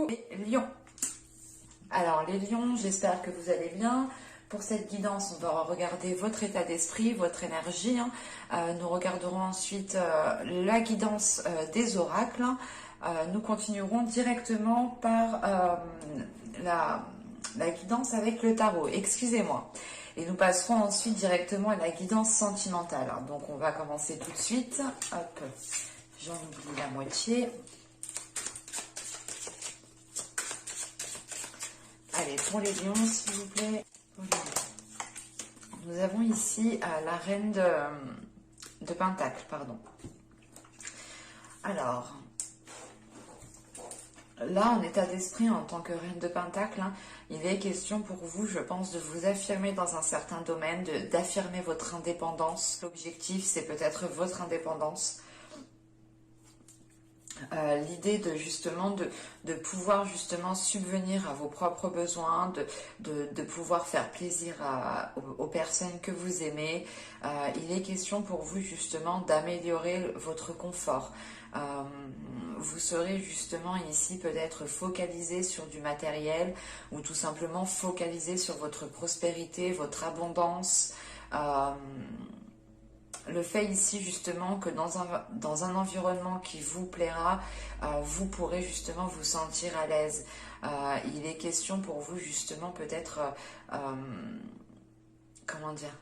Les lions. Alors les lions, j'espère que vous allez bien. Pour cette guidance, on va regarder votre état d'esprit, votre énergie. Nous regarderons ensuite la guidance des oracles. Nous continuerons directement par la guidance avec le tarot. Excusez-moi. Et nous passerons ensuite directement à la guidance sentimentale. Donc on va commencer tout de suite. Hop, j'en oublie la moitié. Allez, pour les lions, s'il vous plaît. Nous avons ici la reine de Pentacle, pardon. Alors, là, en état d'esprit, en tant que reine de Pentacle, il est question pour vous, je pense, de vous affirmer dans un certain domaine, d'affirmer votre indépendance. L'objectif, c'est peut-être votre indépendance. L'idée de pouvoir justement subvenir à vos propres besoins, de pouvoir faire plaisir aux personnes que vous aimez. Il est question pour vous justement d'améliorer votre confort. Vous serez justement ici peut-être focalisé sur du matériel ou tout simplement focalisé sur votre prospérité, votre abondance. Le fait ici justement que dans un environnement qui vous plaira, vous pourrez justement vous sentir à l'aise. Il est question pour vous justement peut-être, comment dire,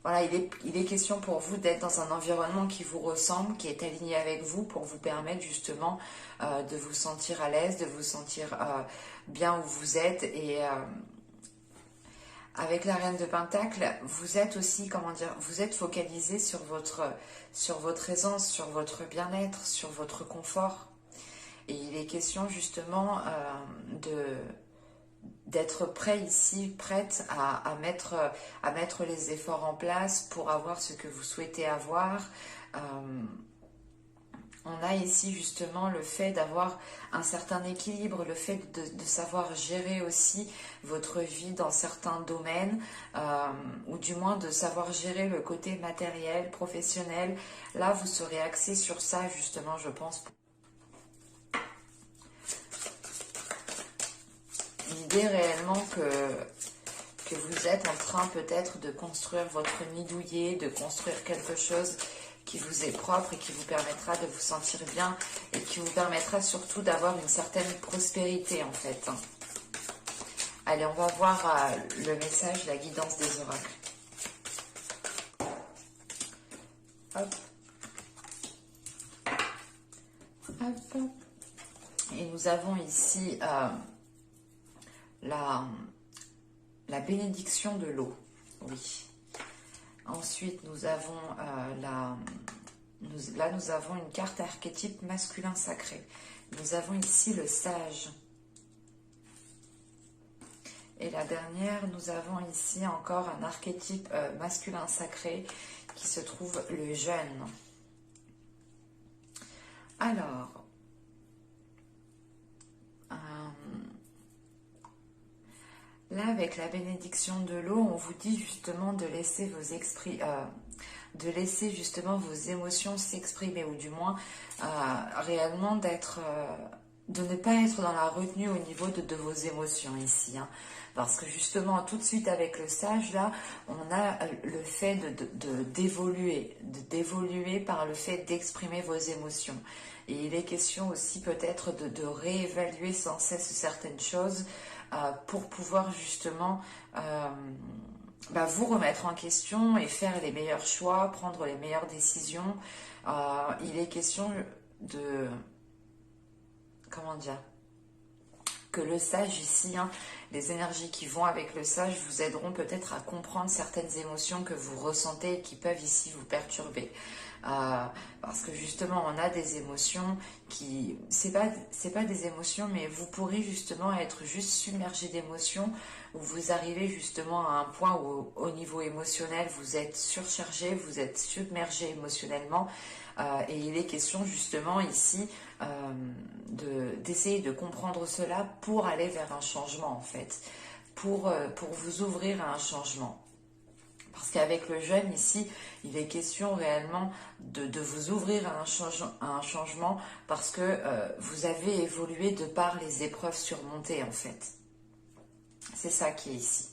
voilà, il est question pour vous d'être dans un environnement qui vous ressemble, qui est aligné avec vous pour vous permettre justement de vous sentir à l'aise, de vous sentir bien où vous êtes et... Avec la reine de Pentacle, vous êtes aussi, comment dire, vous êtes focalisé sur votre aisance, sur votre bien-être, sur votre confort. Et il est question justement d'être prêt ici, prête à mettre les efforts en place pour avoir ce que vous souhaitez avoir. On a ici justement le fait d'avoir un certain équilibre, le fait de savoir gérer aussi votre vie dans certains domaines, ou du moins de savoir gérer le côté matériel, professionnel. Là, vous serez axé sur ça justement, je pense. L'idée réellement que vous êtes en train peut-être de construire votre nid douillet, de construire quelque chose qui vous est propre et qui vous permettra de vous sentir bien et qui vous permettra surtout d'avoir une certaine prospérité en fait. Allez, on va voir le message, la guidance des oracles. Hop. Hop, hop. Et nous avons ici la bénédiction de l'eau. Oui. Ensuite, nous avons nous avons une carte archétype masculin sacré. Nous avons ici le sage. Et la dernière, nous avons ici encore un archétype masculin sacré qui se trouve le jeune. Alors, là, avec la bénédiction de l'eau, on vous dit justement de laisser de laisser justement vos émotions s'exprimer, ou du moins réellement de ne pas être dans la retenue au niveau de vos émotions ici. Parce que justement, tout de suite avec le sage, là, on a le fait d'évoluer par le fait d'exprimer vos émotions. Et il est question aussi peut-être de réévaluer sans cesse certaines choses pour pouvoir justement vous remettre en question et faire les meilleurs choix, prendre les meilleures décisions. Il est question de... Comment dire ? Que le sage ici, les énergies qui vont avec le sage vous aideront peut-être à comprendre certaines émotions que vous ressentez et qui peuvent ici vous perturber. Parce que justement on a des émotions qui c'est pas des émotions, mais vous pourrez justement être juste submergé d'émotions, où vous arrivez justement à un point où au niveau émotionnel vous êtes surchargé, vous êtes submergé émotionnellement, et il est question justement ici d'essayer de comprendre cela pour aller vers un changement en fait, pour vous ouvrir à un changement. Parce qu'avec le jeûne ici, il est question réellement de vous ouvrir à un changement parce que vous avez évolué de par les épreuves surmontées en fait. C'est ça qui est ici.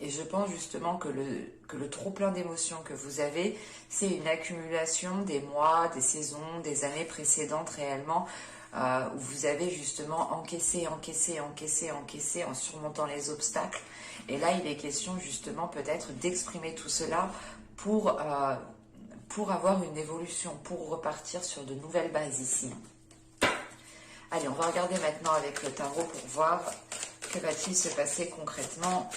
Et je pense justement que le trop plein d'émotions que vous avez, c'est une accumulation des mois, des saisons, des années précédentes réellement, où vous avez justement encaissé en surmontant les obstacles. Et là, il est question justement peut-être d'exprimer tout cela pour avoir une évolution, pour repartir sur de nouvelles bases ici. Allez, on va regarder maintenant avec le tarot pour voir que va-t-il se passer concrètement.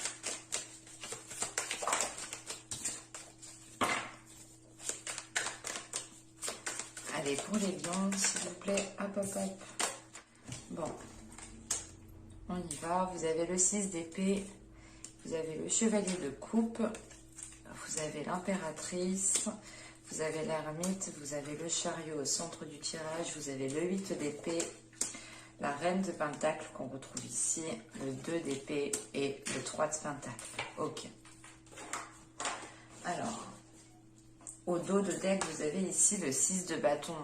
Allez, pour les lions, s'il vous plaît, hop, hop, hop. Bon, on y va. Vous avez le 6 d'épée, vous avez le chevalier de coupe, vous avez l'impératrice, vous avez l'ermite, vous avez le chariot au centre du tirage, vous avez le 8 d'épée, la reine de pentacle qu'on retrouve ici, le 2 d'épée et le 3 de pentacle. Ok. Alors, au dos de deck, vous avez ici le 6 de bâton.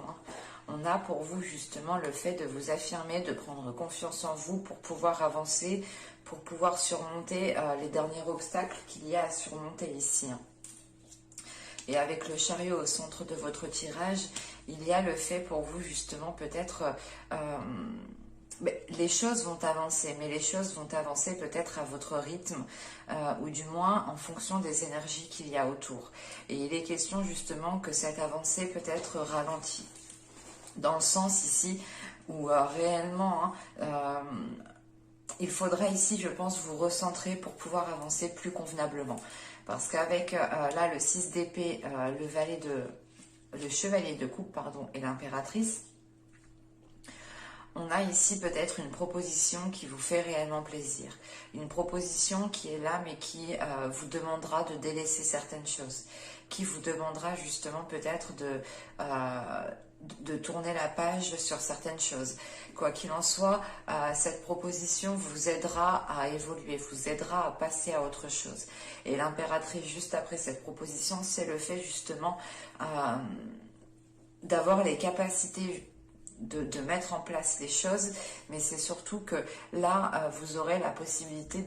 On a pour vous justement le fait de vous affirmer, de prendre confiance en vous pour pouvoir avancer, pour pouvoir surmonter les derniers obstacles qu'il y a à surmonter ici. Et avec le chariot au centre de votre tirage, il y a le fait pour vous justement peut-être... les choses vont avancer, mais les choses vont avancer peut-être à votre rythme, ou du moins en fonction des énergies qu'il y a autour. Et il est question justement que cette avancée peut être ralentie. Dans le sens ici où réellement, il faudrait ici, je pense, vous recentrer pour pouvoir avancer plus convenablement. Parce qu'avec là le 6 d'épée, le chevalier de coupe, pardon, et l'impératrice, on a ici peut-être une proposition qui vous fait réellement plaisir. Une proposition qui est là, mais qui vous demandera de délaisser certaines choses. Qui vous demandera justement peut-être de tourner la page sur certaines choses. Quoi qu'il en soit, cette proposition vous aidera à évoluer, vous aidera à passer à autre chose. Et l'impératrice, juste après cette proposition, c'est le fait justement d'avoir les capacités de mettre en place les choses, mais c'est surtout que là, vous aurez la possibilité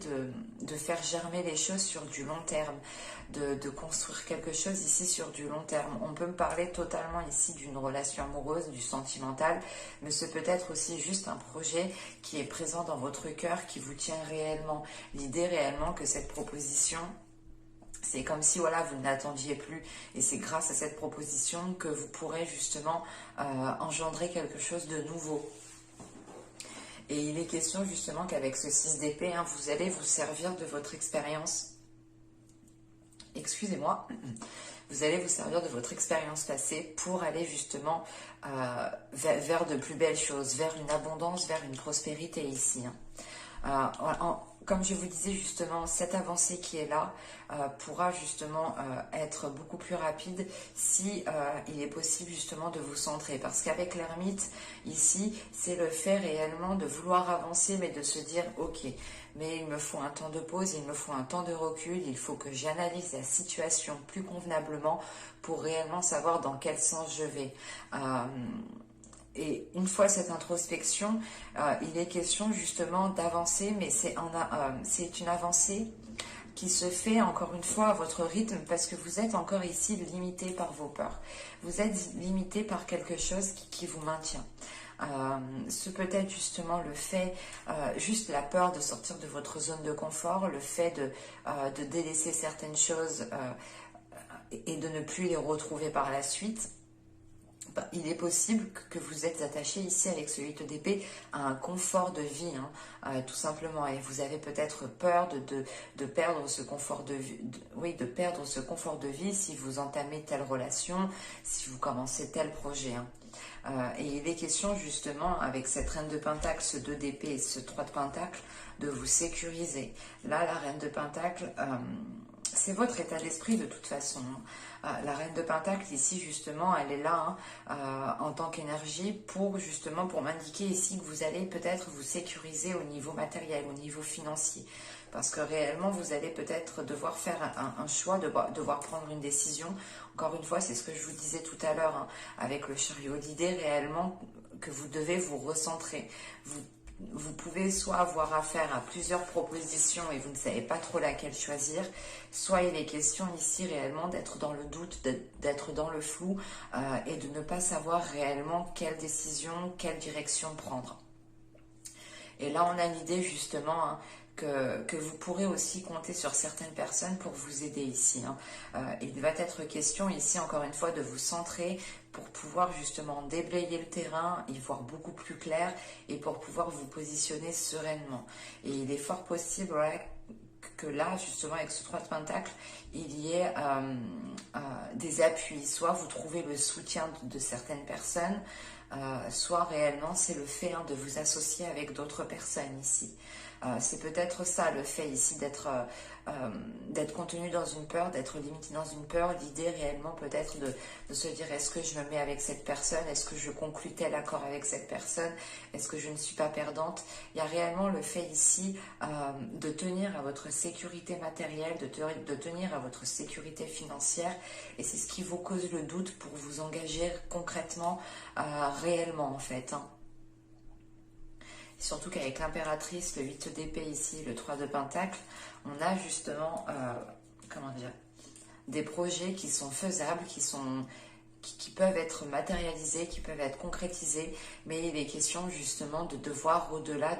de faire germer les choses sur du long terme, de construire quelque chose ici sur du long terme. On peut me parler totalement ici d'une relation amoureuse, du sentimental, mais c'est peut-être aussi juste un projet qui est présent dans votre cœur, qui vous tient réellement. L'idée réellement que cette proposition... C'est comme si voilà, vous ne l'attendiez plus et c'est grâce à cette proposition que vous pourrez justement engendrer quelque chose de nouveau. Et il est question justement qu'avec ce 6 d'épée, vous allez vous servir de votre expérience. Excusez-moi. Vous allez vous servir de votre expérience passée pour aller justement vers de plus belles choses, vers une abondance, vers une prospérité ici. Comme je vous disais justement, cette avancée qui est là pourra justement être beaucoup plus rapide si il est possible justement de vous centrer. Parce qu'avec l'ermite, ici, c'est le fait réellement de vouloir avancer, mais de se dire, ok, mais il me faut un temps de pause, il me faut un temps de recul, il faut que j'analyse la situation plus convenablement pour réellement savoir dans quel sens je vais. Et une fois cette introspection, il est question justement d'avancer, mais c'est une avancée qui se fait encore une fois à votre rythme parce que vous êtes encore ici limité par vos peurs. Vous êtes limité par quelque chose qui vous maintient. Ce peut être justement le fait, juste la peur de sortir de votre zone de confort, le fait de délaisser certaines choses et de ne plus les retrouver par la suite. Il est possible que vous êtes attaché ici avec ce 8 d'épée à un confort de vie, tout simplement. Et vous avez peut-être peur de perdre ce confort de vie, de perdre ce confort de vie si vous entamez telle relation, si vous commencez tel projet. Et il est question justement avec cette reine de pentacle, ce 2 d'épée et ce 3 de pentacle, de vous sécuriser. Là, la reine de pentacle... c'est votre état d'esprit de toute façon. La reine de Pentacle ici justement, elle est là en tant qu'énergie pour justement pour m'indiquer ici que vous allez peut-être vous sécuriser au niveau matériel, au niveau financier. Parce que réellement, vous allez peut-être devoir faire un choix, devoir prendre une décision. Encore une fois, c'est ce que je vous disais tout à l'heure avec le chariot. L'idée réellement que vous devez vous recentrer. Vous pouvez soit avoir affaire à plusieurs propositions et vous ne savez pas trop laquelle choisir, soit il est question ici réellement d'être dans le doute, d'être dans le flou et de ne pas savoir réellement quelle décision, quelle direction prendre. Et là, on a l'idée justement que vous pourrez aussi compter sur certaines personnes pour vous aider ici. Il va être question ici, encore une fois, de vous centrer pour pouvoir justement déblayer le terrain, y voir beaucoup plus clair et pour pouvoir vous positionner sereinement. Et il est fort possible que là, justement, avec ce 3 de Pentacle, il y ait des appuis. Soit vous trouvez le soutien de certaines personnes, soit réellement c'est le fait de vous associer avec d'autres personnes ici. C'est peut-être ça le fait ici d'être contenu dans une peur, d'être limité dans une peur. L'idée réellement peut-être de se dire est-ce que je me mets avec cette personne, est-ce que je conclus tel accord avec cette personne, est-ce que je ne suis pas perdante. Il y a réellement le fait ici de tenir à votre sécurité matérielle, de tenir à votre sécurité financière, et c'est ce qui vous cause le doute pour vous engager concrètement, réellement en fait. Surtout qu'avec l'impératrice, le 8 d'épée ici, le 3 de Pentacle, on a justement, comment dire, des projets qui sont faisables, qui peuvent être matérialisés, qui peuvent être concrétisés, mais il est question justement de voir au-delà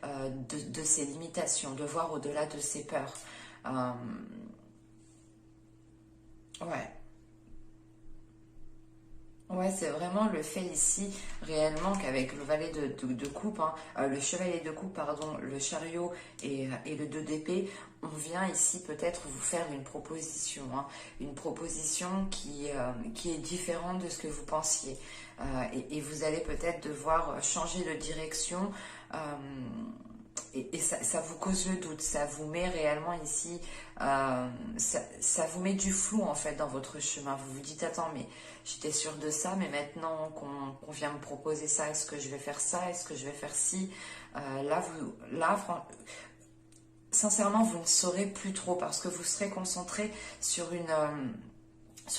de ces limitations, de voir au-delà de ces peurs. Ouais. Ouais, c'est vraiment le fait ici, réellement, qu'avec le valet de coupe, le chevalier de coupe, pardon, le chariot et le 2 d'épée, on vient ici peut-être vous faire une proposition qui est différente de ce que vous pensiez. Et vous allez peut-être devoir changer de direction. Et ça vous cause le doute, ça vous met réellement ici, ça vous met du flou en fait dans votre chemin. Vous vous dites attends mais j'étais sûre de ça, mais maintenant qu'on vient me proposer ça, est-ce que je vais faire ça, est-ce que je vais faire ci, sincèrement vous ne saurez plus trop parce que vous serez concentré sur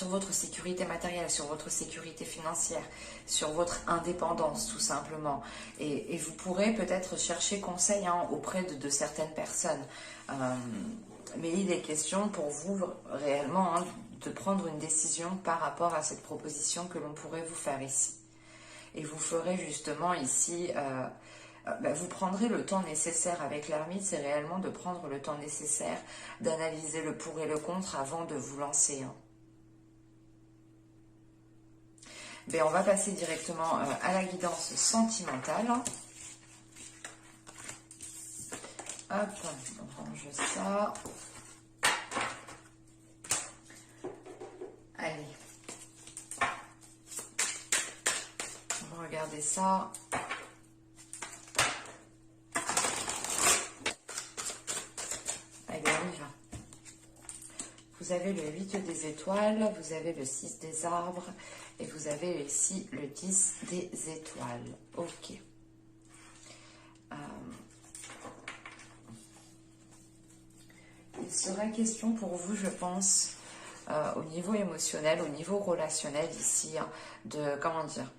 votre sécurité matérielle, sur votre sécurité financière, sur votre indépendance tout simplement. Et vous pourrez peut-être chercher conseil auprès de certaines personnes. Mais il est question pour vous réellement de prendre une décision par rapport à cette proposition que l'on pourrait vous faire ici. Et vous ferez justement ici... vous prendrez le temps nécessaire avec l'ermite, c'est réellement de prendre le temps nécessaire d'analyser le pour et le contre avant de vous lancer. On va passer directement à la guidance sentimentale. Hop, on range ça. Allez. On va regarder ça. Allez, on y va. Vous avez le 8 des étoiles, vous avez le 6 des arbres et vous avez ici le 10 des étoiles. Ok. Il sera question pour vous, je pense, au niveau émotionnel, au niveau relationnel ici, de, comment dire,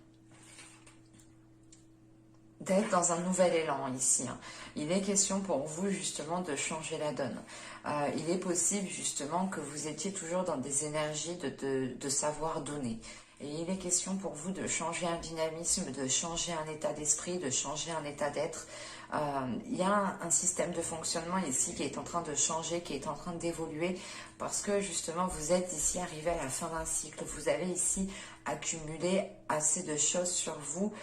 d'être dans un nouvel élan ici. Il est question pour vous justement de changer la donne. Il est possible justement que vous étiez toujours dans des énergies de savoir donner. Et il est question pour vous de changer un dynamisme, de changer un état d'esprit, de changer un état d'être. Il y a un système de fonctionnement ici qui est en train de changer, qui est en train d'évoluer, parce que justement vous êtes ici arrivé à la fin d'un cycle. Vous avez ici accumulé assez de choses sur vous.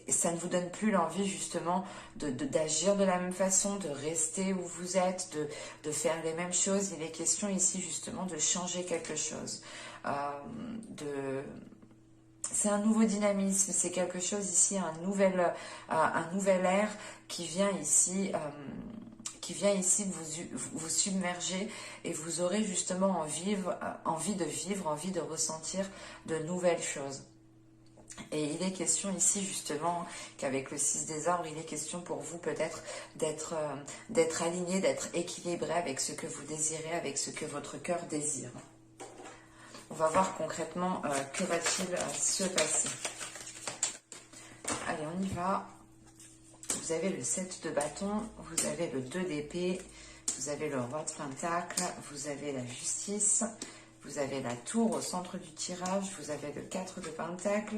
Et ça ne vous donne plus l'envie justement d'agir de la même façon, de rester où vous êtes, de faire les mêmes choses. Il est question ici justement de changer quelque chose. C'est un nouveau dynamisme, c'est quelque chose ici, un nouvel air qui vient ici qui vient ici vous submerger, et vous aurez justement envie de ressentir de nouvelles choses. Et il est question ici justement qu'avec le 6 des arbres, il est question pour vous peut-être d'être aligné, d'être équilibré avec ce que vous désirez, avec ce que votre cœur désire. On va voir concrètement que va-t-il se passer. Allez, on y va. Vous avez le 7 de bâton, vous avez le 2 d'épée, vous avez le roi de pentacle, vous avez la justice, vous avez la tour au centre du tirage, vous avez le 4 de pentacle,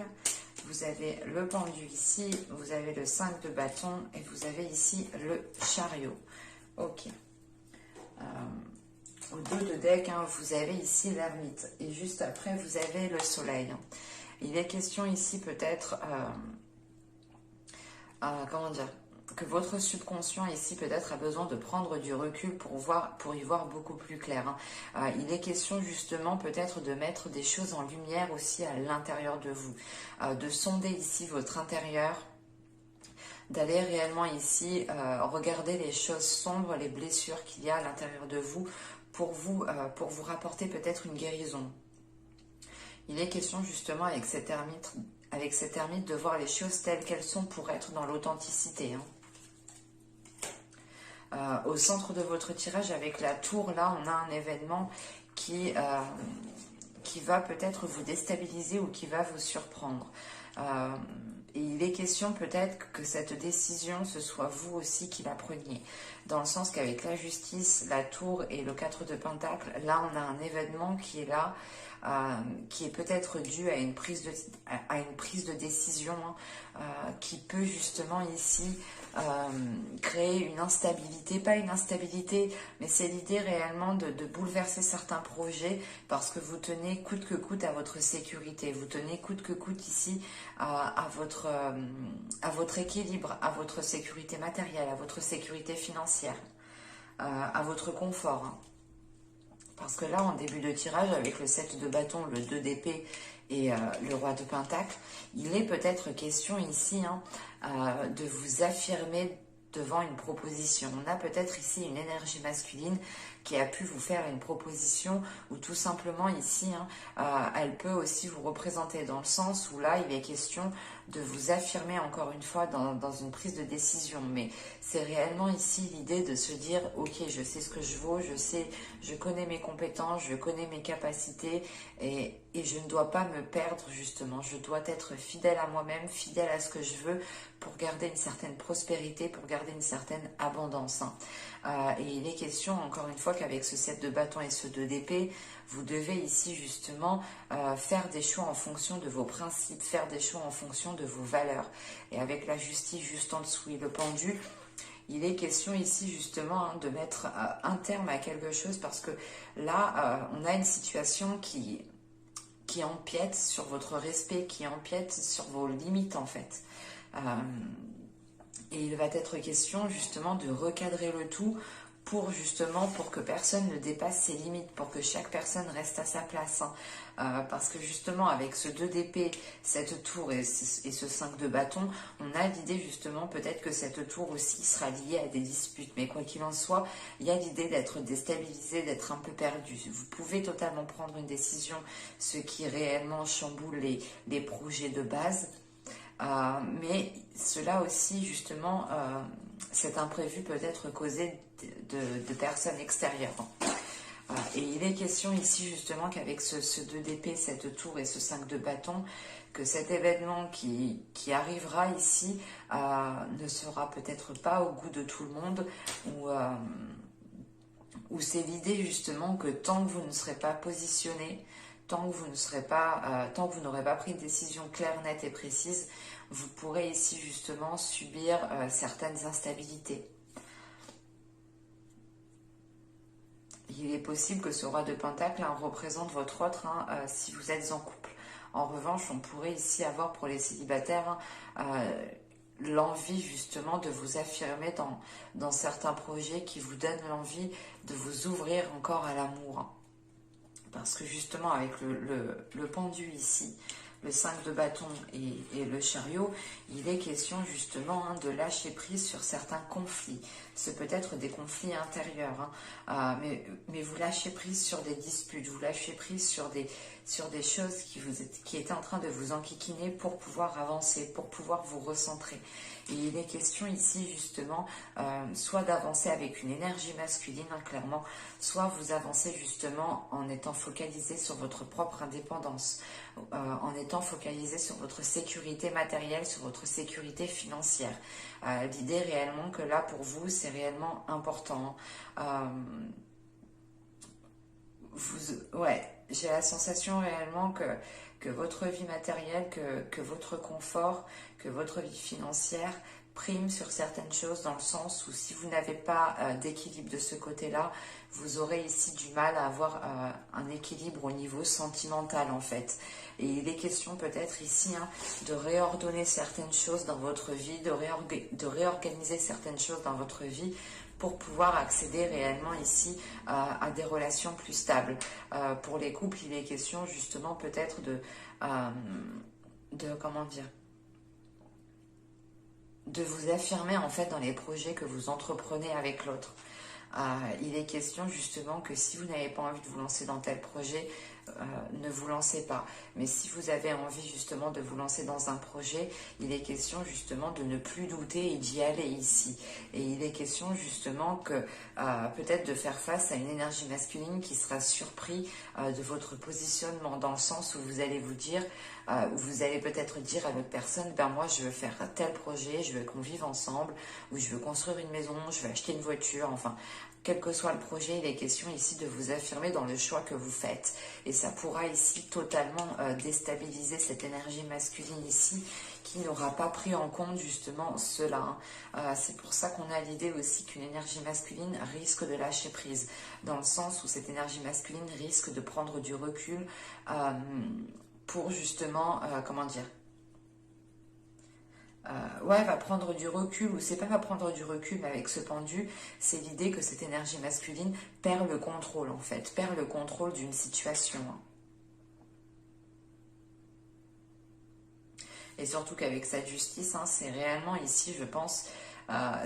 vous avez le pendu ici, vous avez le 5 de bâton et vous avez ici le chariot. Ok. Au dos de deck, hein, vous avez ici l'ermite et juste après vous avez le soleil. Il est question ici peut-être, comment dire, que votre subconscient ici peut-être a besoin de prendre du recul pour y voir beaucoup plus clair. Il est question justement peut-être de mettre des choses en lumière aussi à l'intérieur de vous, de sonder ici votre intérieur, d'aller réellement ici regarder les choses sombres, les blessures qu'il y a à l'intérieur de vous pour vous rapporter peut-être une guérison. Il est question justement avec cet ermite de voir les choses telles qu'elles sont pour être dans l'authenticité. Au centre de votre tirage avec la tour, là on a un événement qui va peut-être vous déstabiliser ou qui va vous surprendre. Et il est question peut-être que cette décision, ce soit vous aussi qui la preniez. Dans le sens qu'avec la justice, la tour et le 4 de pentacle, là on a un événement qui est là, qui est peut-être dû à une prise de décision qui peut justement ici créer une instabilité, pas une instabilité, mais c'est l'idée réellement de bouleverser certains projets parce que vous tenez coûte que coûte à votre sécurité, vous tenez coûte que coûte ici à votre équilibre, à votre sécurité matérielle, à votre sécurité financière, à votre confort. Parce que là, en début de tirage, avec le 7 de bâton, le 2 d'épée et le roi de pentacle, il est peut-être question ici de vous affirmer devant une proposition. On a peut-être ici une énergie masculine qui a pu vous faire une proposition ou tout simplement ici, elle peut aussi vous représenter dans le sens où là, il est question de vous affirmer encore une fois dans une prise de décision. Mais c'est réellement ici l'idée de se dire, ok, je sais ce que je vaux, je connais mes compétences, je connais mes capacités et je ne dois pas me perdre justement. Je dois être fidèle à moi-même, fidèle à ce que je veux pour garder une certaine prospérité, pour garder une certaine abondance. Et il est question encore une fois qu'avec ce 7 de bâton et ce 2 d'épée, vous devez ici justement faire des choix en fonction de vos principes, faire des choix en fonction de vos valeurs. Et avec la justice juste en dessous et le pendu, il est question ici justement de mettre un terme à quelque chose parce que là, on a une situation qui empiète sur votre respect, qui empiète sur vos limites en fait. Et il va être question justement de recadrer le tout pour que personne ne dépasse ses limites, pour que chaque personne reste à sa place. Parce que justement avec ce 2 d'épée, cette tour et ce 5 de bâton, on a l'idée justement peut-être que cette tour aussi sera liée à des disputes. Mais quoi qu'il en soit, il y a l'idée d'être déstabilisé, d'être un peu perdu. Vous pouvez totalement prendre une décision, ce qui réellement chamboule les projets de base. Mais cela aussi, justement, cet imprévu peut être causé de personnes extérieures. Et il est question ici, justement, qu'avec ce 2 d'épée, cette tour et ce 5 de bâton, que cet événement qui arrivera ici ne sera peut-être pas au goût de tout le monde, ou c'est l'idée, justement, que tant que vous ne serez pas positionné, tant que vous n'aurez pas pris une décision claire, nette et précise, vous pourrez ici justement subir certaines instabilités. Il est possible que ce roi de pentacle représente votre autre si vous êtes en couple. En revanche, on pourrait ici avoir pour les célibataires l'envie justement de vous affirmer dans certains projets qui vous donnent l'envie de vous ouvrir encore à l'amour. Parce que justement avec le pendu ici, le 5 de bâton et le chariot, il est question justement de lâcher prise sur certains conflits. Ce peut être des conflits intérieurs, mais vous lâchez prise sur des disputes, vous lâchez prise sur des choses qui étaient en train de vous enquiquiner pour pouvoir avancer, pour pouvoir vous recentrer. Et il est question ici justement soit d'avancer avec une énergie masculine, clairement, soit vous avancez justement en étant focalisé sur votre propre indépendance, en étant focalisé sur votre sécurité matérielle, sur votre sécurité financière. L'idée réellement que là pour vous c'est réellement important. J'ai la sensation réellement que votre vie matérielle, que votre confort, que votre vie financière prime sur certaines choses, dans le sens où si vous n'avez pas d'équilibre de ce côté-là, vous aurez ici du mal à avoir un équilibre au niveau sentimental en fait. Et il est question peut-être ici de réordonner certaines choses dans votre vie, de réorganiser certaines choses dans votre vie pour pouvoir accéder réellement ici à des relations plus stables. Pour les couples, il est question justement peut-être comment dire, de vous affirmer en fait dans les projets que vous entreprenez avec l'autre. Il est question justement que si vous n'avez pas envie de vous lancer dans tel projet, ne vous lancez pas. Mais si vous avez envie justement de vous lancer dans un projet, il est question justement de ne plus douter et d'y aller ici. Et il est question justement que peut-être de faire face à une énergie masculine qui sera surpris de votre positionnement, dans le sens où vous allez vous dire, vous allez peut-être dire à l'autre personne, ben moi je veux faire tel projet, je veux qu'on vive ensemble, ou je veux construire une maison, je veux acheter une voiture, enfin quel que soit le projet, il est question ici de vous affirmer dans le choix que vous faites. Et ça pourra ici totalement déstabiliser cette énergie masculine ici, qui n'aura pas pris en compte justement cela. C'est pour ça qu'on a l'idée aussi qu'une énergie masculine risque de lâcher prise, dans le sens où cette énergie masculine risque de prendre du recul pour justement, comment dire, va prendre du recul, ou c'est pas va prendre du recul, mais avec ce pendu, c'est l'idée que cette énergie masculine perd le contrôle en fait, perd le contrôle d'une situation. Et surtout qu'avec cette justice, c'est réellement ici, je pense,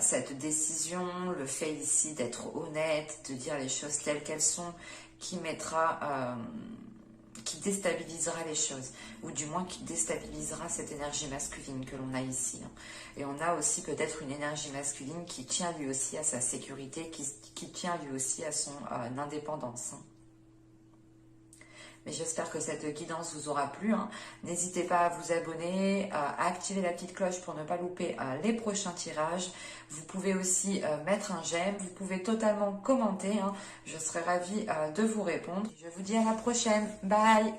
cette décision, le fait ici d'être honnête, de dire les choses telles qu'elles sont, qui mettra... qui déstabilisera les choses, ou du moins qui déstabilisera cette énergie masculine que l'on a ici. Et on a aussi peut-être une énergie masculine qui tient lui aussi à sa sécurité, qui tient lui aussi à son indépendance. Mais j'espère que cette guidance vous aura plu. N'hésitez pas à vous abonner, à activer la petite cloche pour ne pas louper les prochains tirages. Vous pouvez aussi mettre un j'aime, vous pouvez totalement commenter. Je serai ravie de vous répondre. Je vous dis à la prochaine. Bye!